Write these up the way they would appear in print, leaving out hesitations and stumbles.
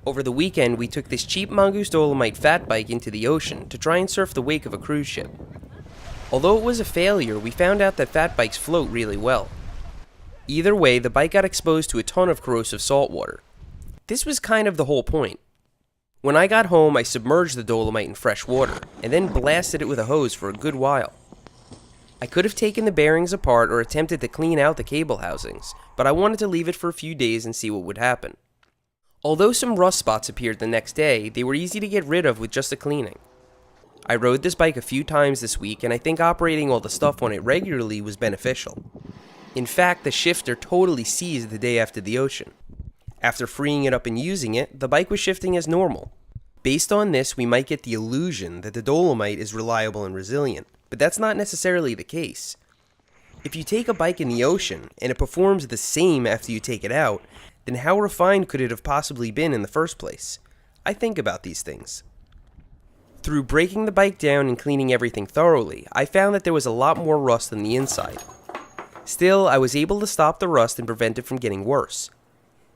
Over the weekend, we took this cheap Mongoose Dolomite fat bike into the ocean to try and surf the wake of a cruise ship. Although it was a failure, we found out that fat bikes float really well. Either way, the bike got exposed to a ton of corrosive salt water. This was kind of the whole point. When I got home, I submerged the Dolomite in fresh water, and then blasted it with a hose for a good while. I could have taken the bearings apart or attempted to clean out the cable housings, but I wanted to leave it for a few days and see what would happen. Although some rust spots appeared the next day, they were easy to get rid of with just a cleaning. I rode this bike a few times this week, and I think operating all the stuff on it regularly was beneficial. In fact, the shifter totally seized the day after the ocean. After freeing it up and using it, the bike was shifting as normal. Based on this, we might get the illusion that the Dolomite is reliable and resilient, but that's not necessarily the case. If you take a bike in the ocean, and it performs the same after you take it out, then how refined could it have possibly been in the first place? I think about these things. Through breaking the bike down and cleaning everything thoroughly, I found that there was a lot more rust on the inside. Still, I was able to stop the rust and prevent it from getting worse.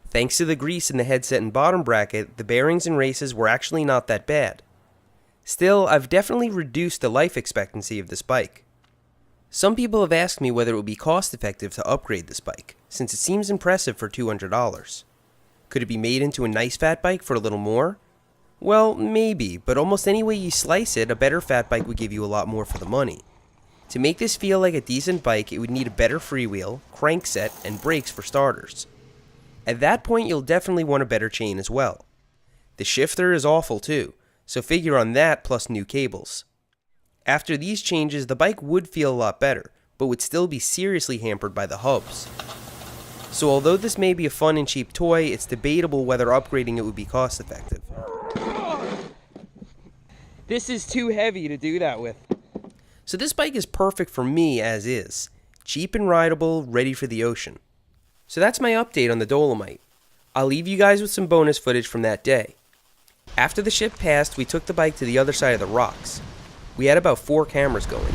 Thanks to the grease in the headset and bottom bracket, the bearings and races were actually not that bad. Still, I've definitely reduced the life expectancy of this bike. Some people have asked me whether it would be cost effective to upgrade this bike, since it seems impressive for $200. Could it be made into a nice fat bike for a little more? Well, maybe, but almost any way you slice it, a better fat bike would give you a lot more for the money. To make this feel like a decent bike, it would need a better freewheel, crankset, and brakes for starters. At that point, you'll definitely want a better chain as well. The shifter is awful too, so figure on that plus new cables. After these changes, the bike would feel a lot better, but would still be seriously hampered by the hubs. So although this may be a fun and cheap toy, it's debatable whether upgrading it would be cost effective. This is too heavy to do that with. So this bike is perfect for me as is. Cheap and rideable, ready for the ocean. So that's my update on the Dolomite. I'll leave you guys with some bonus footage from that day. After the ship passed, we took the bike to the other side of the rocks. We had about 4 cameras going.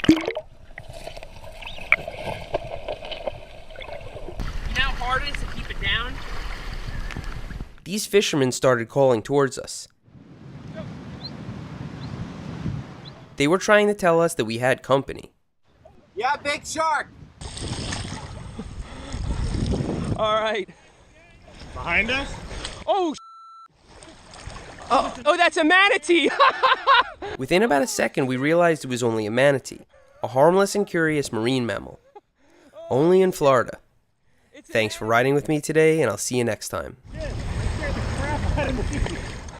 You know how hard it is to keep it down? These fishermen started calling towards us. They were trying to tell us that we had company. Yeah, big shark! Alright. Behind us? Oh, that's a manatee! Within about a second, we realized it was only a manatee, a harmless and curious marine mammal. Only in Florida. Thanks for riding with me today, and I'll see you next time. Shit, that scared the crap out of me.